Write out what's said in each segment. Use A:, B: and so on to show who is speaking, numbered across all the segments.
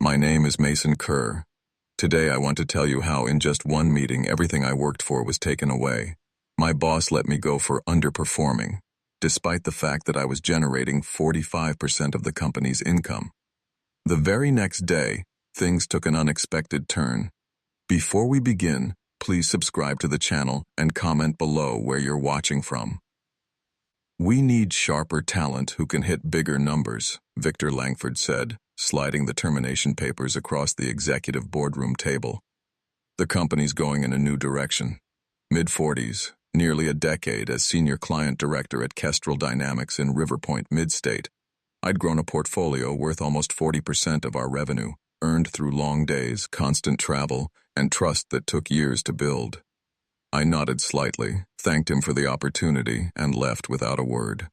A: My name is Mason Kerr. Today I want to tell you how in just one meeting everything I worked for was taken away. My boss let me go for underperforming, despite the fact that I was generating 45% of the company's income. The very next day, things took an unexpected turn. Before we begin, please subscribe to the channel and comment below where you're watching from. We need sharper talent who can hit bigger numbers, Victor Langford said, sliding the termination papers across the executive boardroom table. The company's going in a new direction. Mid-40s, nearly a decade as senior client director at Kestrel Dynamics in Riverpoint, Mid-State. I'd grown a portfolio worth almost 40% of our revenue, earned through long days, constant travel, and trust that took years to build. I nodded slightly, thanked him for the opportunity, and left without a word.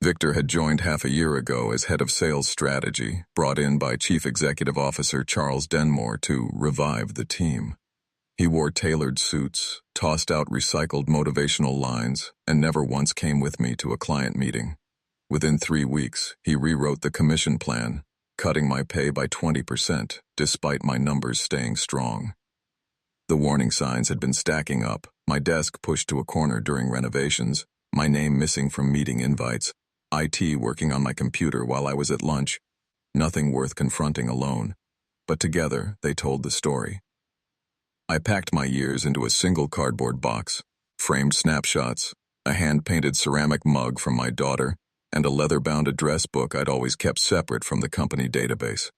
A: Victor had joined half a year ago as head of sales strategy, brought in by Chief Executive Officer Charles Denmore to revive the team. He wore tailored suits, tossed out recycled motivational lines, and never once came with me to a client meeting. Within 3 weeks, he rewrote the commission plan, cutting my pay by 20%, despite my numbers staying strong. The warning signs had been stacking up, my desk pushed to a corner during renovations, my name missing from meeting invites, IT working on my computer while I was at lunch. Nothing worth confronting alone. But together, they told the story. I packed my years into a single cardboard box, framed snapshots, a hand-painted ceramic mug from my daughter, and a leather-bound address book I'd always kept separate from the company database.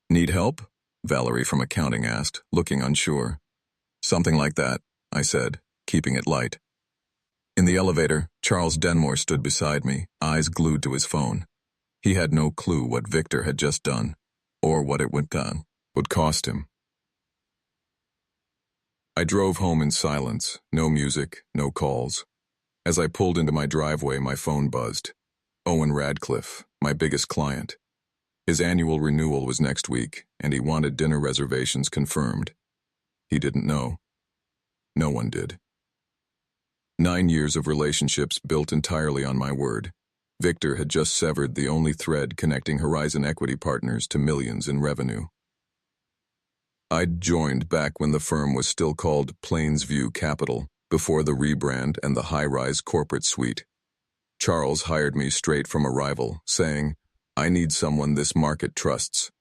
A: Need help? Valerie from accounting asked, looking unsure. Something like that, I said, keeping it light. In the elevator, Charles Denmore stood beside me, eyes glued to his phone. He had no clue what Victor had just done, or what it would cost him. I drove home in silence, no music, no calls. As I pulled into my driveway, my phone buzzed. Owen Radcliffe, my biggest client. His annual renewal was next week, and he wanted dinner reservations confirmed. He didn't know. No one did. 9 years of relationships built entirely on my word. Victor had just severed the only thread connecting Horizon Equity Partners to millions in revenue. I'd joined back when the firm was still called Plainsview Capital, before the rebrand and the high-rise corporate suite. Charles hired me straight from Arrival, saying, "I need someone this market trusts."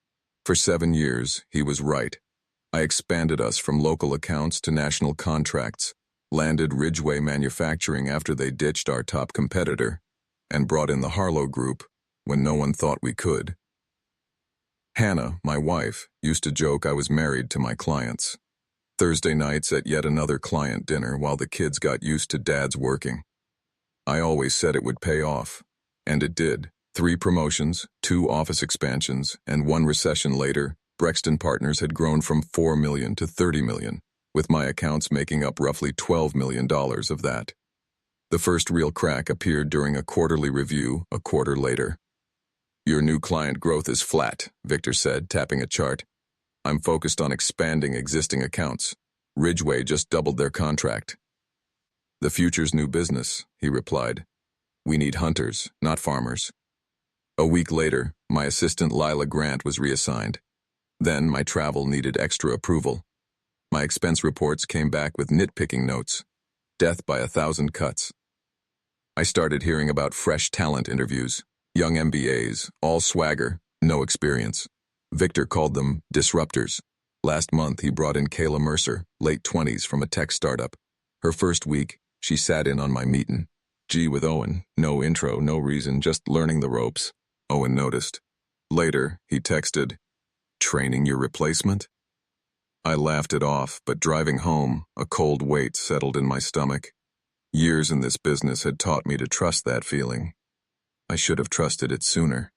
A: For 7 years, he was right. I expanded us from local accounts to national contracts, landed Ridgeway Manufacturing after they ditched our top competitor, and brought in the Harlow Group when no one thought we could. Hannah, my wife, used to joke I was married to my clients. Thursday nights at yet another client dinner while the kids got used to Dad's working. I always said it would pay off, and it did. 3 promotions, 2 office expansions, and 1 recession later, Brexton Partners had grown from $4 million to $30 million, with my accounts making up roughly $12 million of that. The first real crack appeared during a quarterly review a quarter later. "Your new client growth is flat," Victor said, tapping a chart. "I'm focused on expanding existing accounts. Ridgeway just doubled their contract." "The future's new business," he replied. "We need hunters, not farmers." A week later, my assistant Lila Grant was reassigned. Then my travel needed extra approval. My expense reports came back with nitpicking notes. Death by 1,000 cuts. I started hearing about fresh talent interviews. Young MBAs, all swagger, no experience. Victor called them disruptors. Last month he brought in Kayla Mercer, late 20s from a tech startup. Her first week, she sat in on my meeting. G with Owen, no intro, no reason, just learning the ropes. Owen noticed. Later, he texted, "Training your replacement?" I laughed it off, but driving home, a cold weight settled in my stomach. Years in this business had taught me to trust that feeling. I should have trusted it sooner.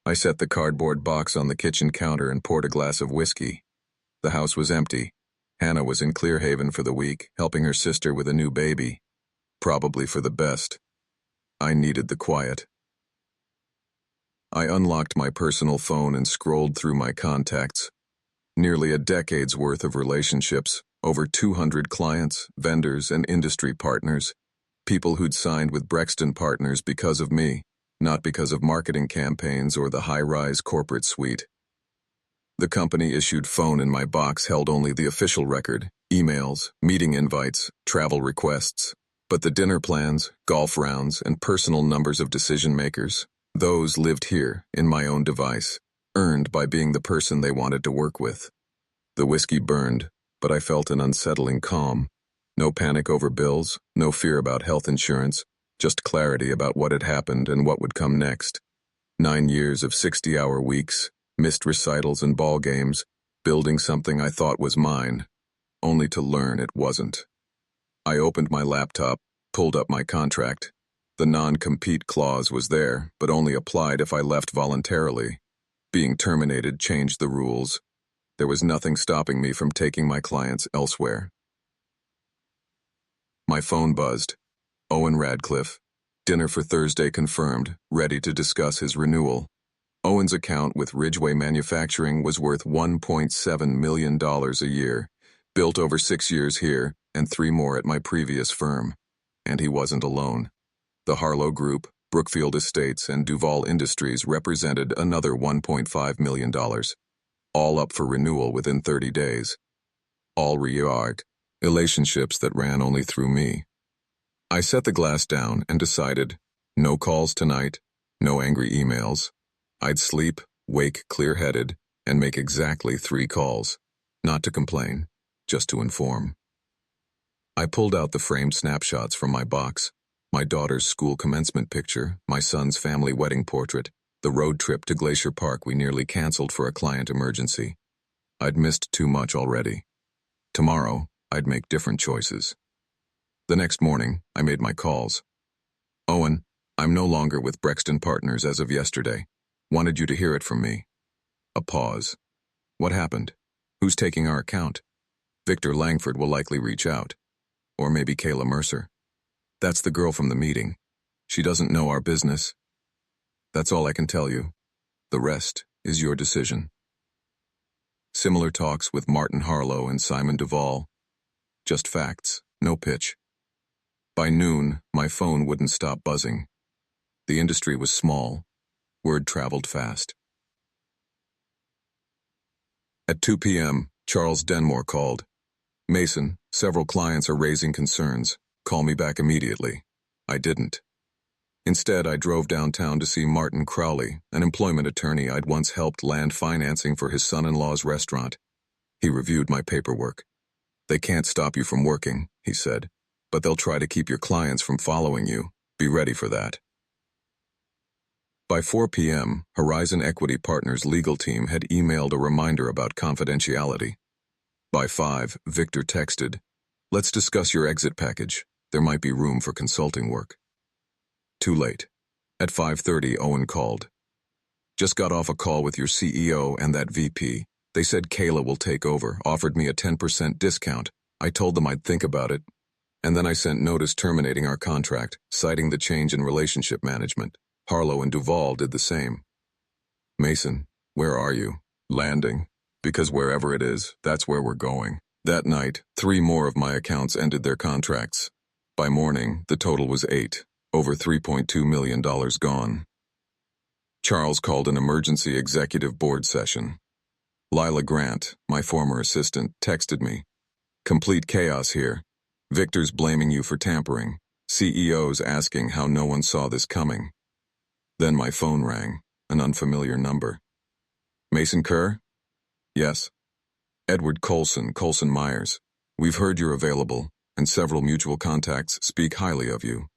A: I set the cardboard box on the kitchen counter and poured a glass of whiskey. The house was empty. Hannah was in Clearhaven for the week, helping her sister with a new baby. Probably for the best. I needed the quiet. I unlocked my personal phone and scrolled through my contacts. Nearly a decade's worth of relationships, over 200 clients, vendors, and industry partners. People who'd signed with Brexton Partners because of me, not because of marketing campaigns or the high-rise corporate suite. The company issued phone in my box held only the official record, emails, meeting invites, travel requests. But the dinner plans, golf rounds, and personal numbers of decision makers, those lived here, in my own device, earned by being the person they wanted to work with. The whiskey burned, but I felt an unsettling calm. No panic over bills, no fear about health insurance, just clarity about what had happened and what would come next. 9 years of 60-hour weeks, missed recitals and ball games, building something I thought was mine, only to learn it wasn't. I opened my laptop, pulled up my contract. The non-compete clause was there, but only applied if I left voluntarily. Being terminated changed the rules. There was nothing stopping me from taking my clients elsewhere. My phone buzzed. Owen Radcliffe. Dinner for Thursday confirmed, ready to discuss his renewal. Owen's account with Ridgeway Manufacturing was worth $1.7 million a year, built over 6 years here and 3 more at my previous firm. And he wasn't alone. The Harlow Group, Brookfield Estates, and Duval Industries represented another $1.5 million, all up for renewal within 30 days. All relationships that ran only through me. I set the glass down and decided, no calls tonight, no angry emails. I'd sleep, wake clear-headed, and make exactly 3 calls. Not to complain, just to inform. I pulled out the framed snapshots from my box, my daughter's school commencement picture, my son's family wedding portrait, the road trip to Glacier Park we nearly canceled for a client emergency. I'd missed too much already. Tomorrow, I'd make different choices. The next morning, I made my calls. Owen, I'm no longer with Brexton Partners as of yesterday. Wanted you to hear it from me. A pause. What happened? Who's taking our account? Victor Langford will likely reach out. Or maybe Kayla Mercer. That's the girl from the meeting. She doesn't know our business. That's all I can tell you. The rest is your decision. Similar talks with Martin Harlow and Simon Duval. Just facts, no pitch. By noon, my phone wouldn't stop buzzing. The industry was small. Word traveled fast. At 2 p.m., Charles Denmore called. Mason, several clients are raising concerns. Call me back immediately. I didn't. Instead, I drove downtown to see Martin Crowley, an employment attorney I'd once helped land financing for his son-in-law's restaurant. He reviewed my paperwork. They can't stop you from working, he said, but they'll try to keep your clients from following you. Be ready for that. By 4 p.m., Horizon Equity Partners' legal team had emailed a reminder about confidentiality. By 5, Victor texted, "Let's discuss your exit package. There might be room for consulting work." Too late. At 5:30, Owen called. "Just got off a call with your CEO and that VP. They said Kayla will take over, offered me a 10% discount. I told them I'd think about it. And then I sent notice terminating our contract, citing the change in relationship management. Harlow and Duval did the same." Mason, where are you? Landing. Because wherever it is, that's where we're going. That night, 3 more of my accounts ended their contracts. By morning, the total was 8, over $3.2 million gone. Charles called an emergency executive board session. Lila Grant, my former assistant, texted me. "Complete chaos here. Victor's blaming you for tampering. CEO's asking how no one saw this coming." Then my phone rang, an unfamiliar number. "Mason Kerr?" "Yes." "Edward Colson, Colson Myers. We've heard you're available, and several mutual contacts speak highly of you.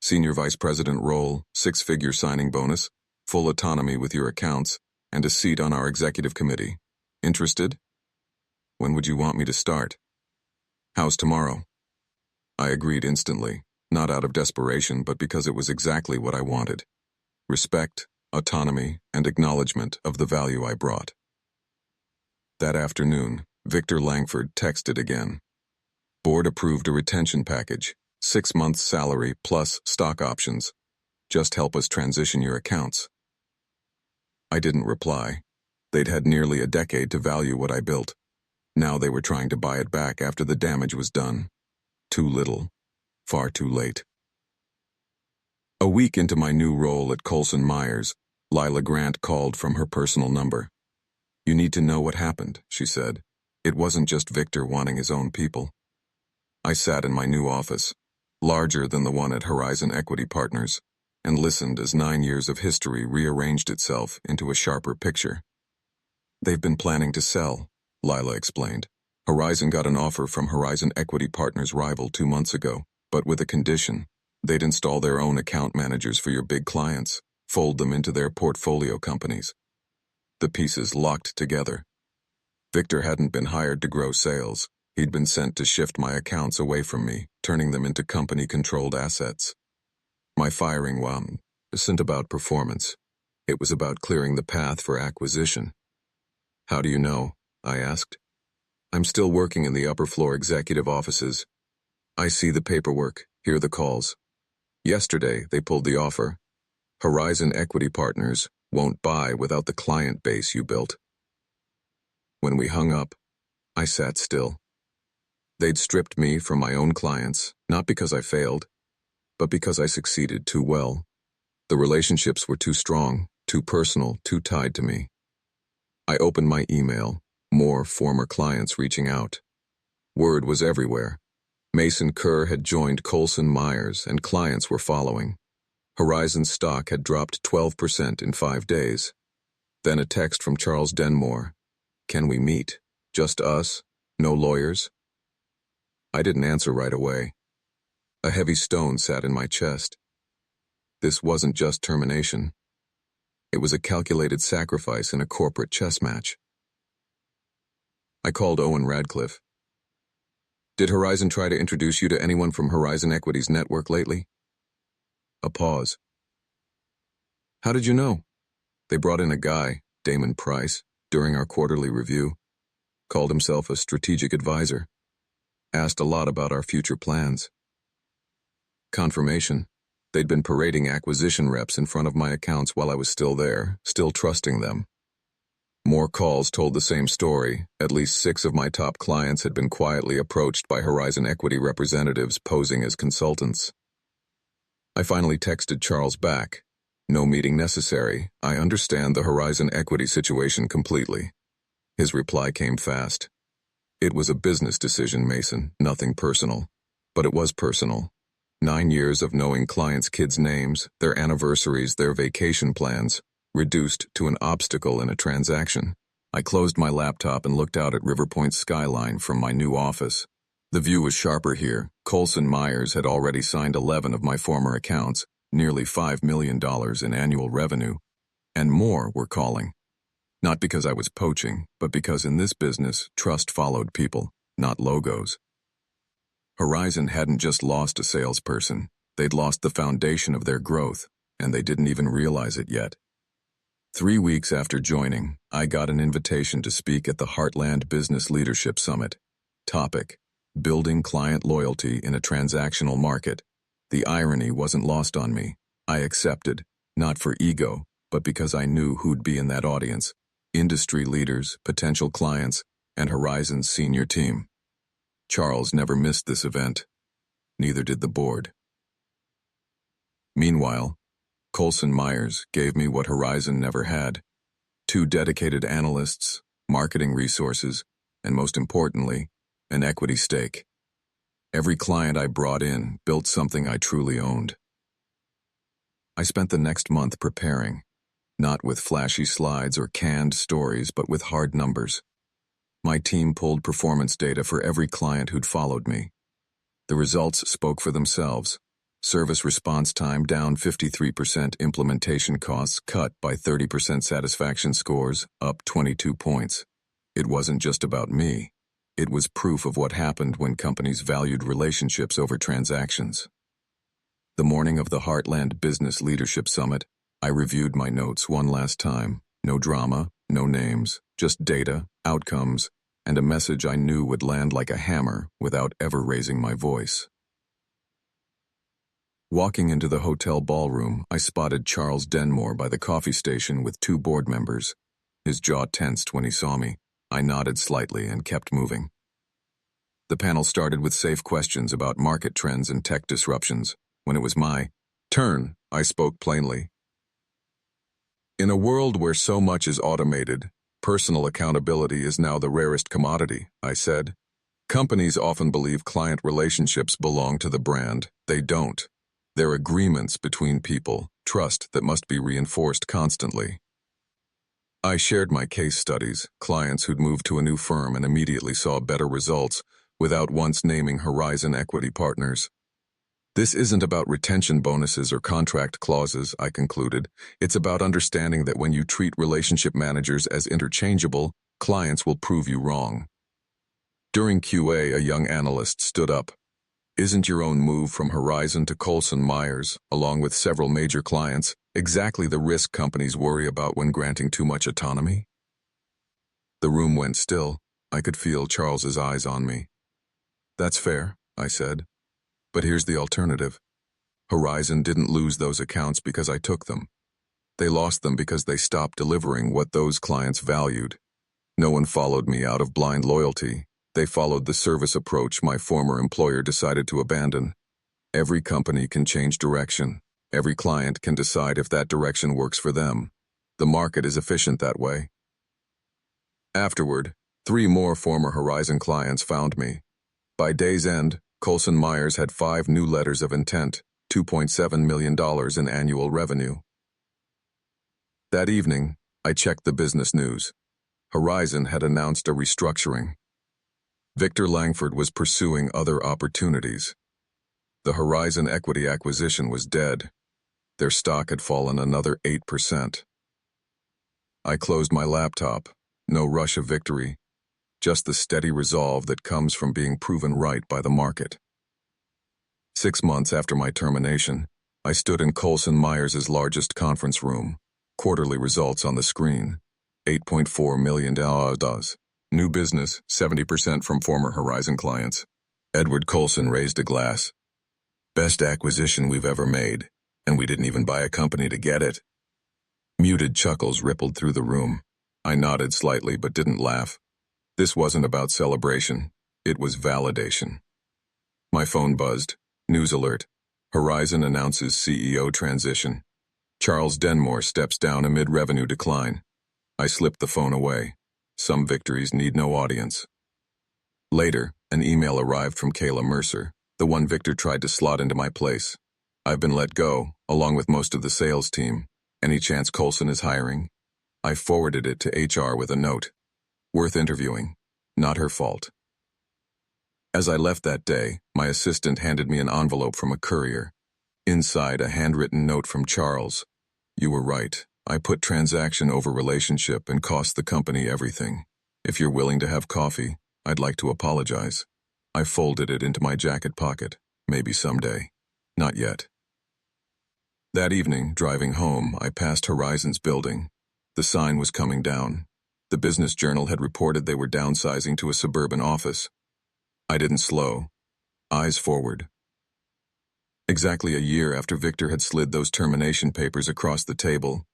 A: Senior Vice President role, 6-figure signing bonus, full autonomy with your accounts, and a seat on our executive committee. Interested? When would you want me to start? How's tomorrow?" I agreed instantly, not out of desperation, but because it was exactly what I wanted. Respect, autonomy, and acknowledgement of the value I brought. That afternoon, Victor Langford texted again. "Board approved a retention package, 6 months salary plus stock options. Just help us transition your accounts." I didn't reply. They'd had nearly a decade to value what I built. Now they were trying to buy it back after the damage was done. Too little. Far too late. A week into my new role at Colson Myers, Lila Grant called from her personal number. You need to know what happened, she said. It wasn't just Victor wanting his own people. I sat in my new office, larger than the one at Horizon Equity Partners, and listened as 9 years of history rearranged itself into a sharper picture. They've been planning to sell, Lila explained. Horizon got an offer from Horizon Equity Partners' rival 2 months ago, but with a condition. They'd install their own account managers for your big clients, fold them into their portfolio companies. The pieces locked together. Victor hadn't been hired to grow sales. He'd been sent to shift my accounts away from me, turning them into company-controlled assets. My firing isn't about performance. It was about clearing the path for acquisition. How do you know? I asked. I'm still working in the upper floor executive offices. I see the paperwork, hear the calls. Yesterday, they pulled the offer. Horizon Equity Partners won't buy without the client base you built. When we hung up, I sat still. They'd stripped me from my own clients, not because I failed, but because I succeeded too well. The relationships were too strong, too personal, too tied to me. I opened my email, more former clients reaching out. Word was everywhere. Mason Kerr had joined Colson Myers, and clients were following. Horizon's stock had dropped 12% in 5 days. Then a text from Charles Denmore. Can we meet? Just us? No lawyers? I didn't answer right away. A heavy stone sat in my chest. This wasn't just termination. It was a calculated sacrifice in a corporate chess match. I called Owen Radcliffe. Did Horizon try to introduce you to anyone from Horizon Equity's network lately? A pause. How did you know? They brought in a guy, Damon Price, during our quarterly review. Called himself a strategic advisor. Asked a lot about our future plans. Confirmation. They'd been parading acquisition reps in front of my accounts while I was still there, still trusting them. More calls told the same story. At least 6 of my top clients had been quietly approached by Horizon Equity representatives posing as consultants. I finally texted Charles back. No meeting necessary. I understand the Horizon Equity situation completely. His reply came fast. It was a business decision, Mason, nothing personal. But it was personal. 9 years of knowing clients' kids' names, their anniversaries, their vacation plans, reduced to an obstacle in a transaction. I closed my laptop and looked out at River Point skyline from my new office. The view was sharper here. Colson Myers had already signed 11 of my former accounts, nearly $5 million in annual revenue, and more were calling. Not because I was poaching, but because in this business, trust followed people, not logos. Horizon hadn't just lost a salesperson. They'd lost the foundation of their growth, and they didn't even realize it yet. 3 weeks after joining, I got an invitation to speak at the Heartland Business Leadership Summit. Topic: Building client loyalty in a transactional market. The irony wasn't lost on me. I accepted, not for ego, but because I knew who'd be in that audience: industry leaders, potential clients, and Horizon's senior team. Charles never missed this event. Neither did the board. Meanwhile, Colson Myers gave me what Horizon never had: 2 dedicated analysts, marketing resources, and most importantly, an equity stake. Every client I brought in built something I truly owned. I spent the next month preparing, not with flashy slides or canned stories, but with hard numbers. My team pulled performance data for every client who'd followed me. The results spoke for themselves. Service response time down 53%, implementation costs cut by 30%, satisfaction scores up 22 points. It wasn't just about me. It was proof of what happened when companies valued relationships over transactions. The morning of the Heartland Business Leadership Summit, I reviewed my notes one last time. No drama, no names, just data, outcomes, and a message I knew would land like a hammer without ever raising my voice. Walking into the hotel ballroom, I spotted Charles Denmore by the coffee station with 2 board members. His jaw tensed when he saw me. I nodded slightly and kept moving. The panel started with safe questions about market trends and tech disruptions. When it was my turn, I spoke plainly. In a world where so much is automated, Personal accountability is now the rarest commodity, I said. Companies often believe client relationships belong to the brand. They don't. They're agreements between people, trust that must be reinforced constantly. I shared my case studies, clients who'd moved to a new firm and immediately saw better results without once naming Horizon Equity Partners. This isn't about retention bonuses or contract clauses, I concluded. It's about understanding that when you treat relationship managers as interchangeable, clients will prove you wrong. During QA, a young analyst stood up. Isn't your own move from Horizon to Coulson Myers, along with several major clients, exactly the risk companies worry about when granting too much autonomy? The room went still. I could feel Charles's eyes on me. That's fair, I said. But here's the alternative. Horizon didn't lose those accounts because I took them. They lost them because they stopped delivering what those clients valued. No one followed me out of blind loyalty. They followed the service approach my former employer decided to abandon. Every company can change direction. Every client can decide if that direction works for them. The market is efficient that way. Afterward, 3 more former Horizon clients found me. By day's end, Coulson Myers had 5 new letters of intent, $2.7 million in annual revenue. That evening, I checked the business news. Horizon had announced a restructuring. Victor Langford was pursuing other opportunities. The Horizon Equity acquisition was dead. Their stock had fallen another 8%. I closed my laptop. No rush of victory, just the steady resolve that comes from being proven right by the market. 6 months after my termination, I stood in Coulson Myers' largest conference room. Quarterly results on the screen. $8.4 million. New business, 70% from former Horizon clients. Edward Coulson raised a glass. Best acquisition we've ever made, and we didn't even buy a company to get it. Muted chuckles rippled through the room. I nodded slightly but didn't laugh. This wasn't about celebration. It was validation. My phone buzzed. News alert. Horizon announces CEO transition. Charles Denmore steps down amid revenue decline. I slipped the phone away. Some victories need no audience. Later, an email arrived from Kayla Mercer, the one Victor tried to slot into my place. I've been let go, along with most of the sales team. Any chance Coulson is hiring? I forwarded it to HR with a note. Worth interviewing. Not her fault. As I left that day, my assistant handed me an envelope from a courier. Inside, a handwritten note from Charles. You were right. I put transaction over relationship and cost the company everything. If you're willing to have coffee, I'd like to apologize. I folded it into my jacket pocket. Maybe someday. Not yet. That evening, driving home, I passed Horizon's building. The sign was coming down. The Business Journal had reported they were downsizing to a suburban office. I didn't slow. Eyes forward. Exactly a year after Victor had slid those termination papers across the table,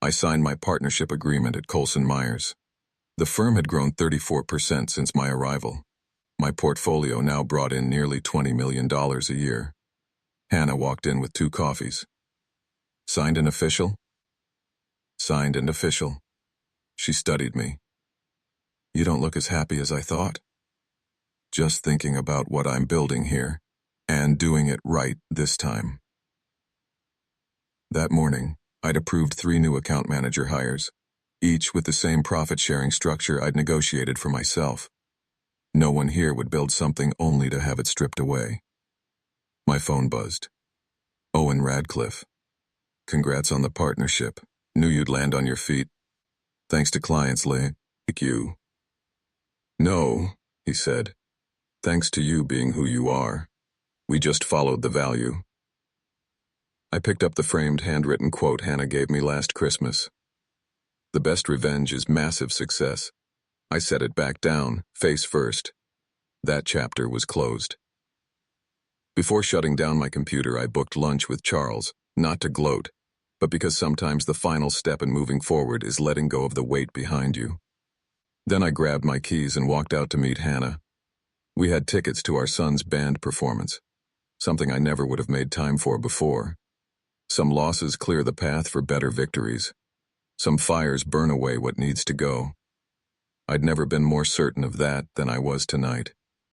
A: I signed my partnership agreement at Coulson Myers. The firm had grown 34% since my arrival. My portfolio now brought in nearly $20 million a year. Hannah walked in with 2 coffees. Signed and official? Signed and official. She studied me. You don't look as happy as I thought. Just thinking about what I'm building here, and doing it right this time. That morning, I'd approved 3 new account manager hires, each with the same profit-sharing structure I'd negotiated for myself. No one here would build something only to have it stripped away. My phone buzzed. Owen Radcliffe. Congrats on the partnership. Knew you'd land on your feet. Thanks to clients like you. No, he said. Thanks to you being who you are. We just followed the value. I picked up the framed handwritten quote Hannah gave me last Christmas. The best revenge is massive success. I set it back down, face first. That chapter was closed. Before shutting down my computer, I booked lunch with Charles, not to gloat, but because sometimes the final step in moving forward is letting go of the weight behind you. Then I grabbed my keys and walked out to meet Hannah. We had tickets to our son's band performance, something I never would have made time for before. Some losses clear the path for better victories. Some fires burn away what needs to go. I'd never been more certain of that than I was tonight.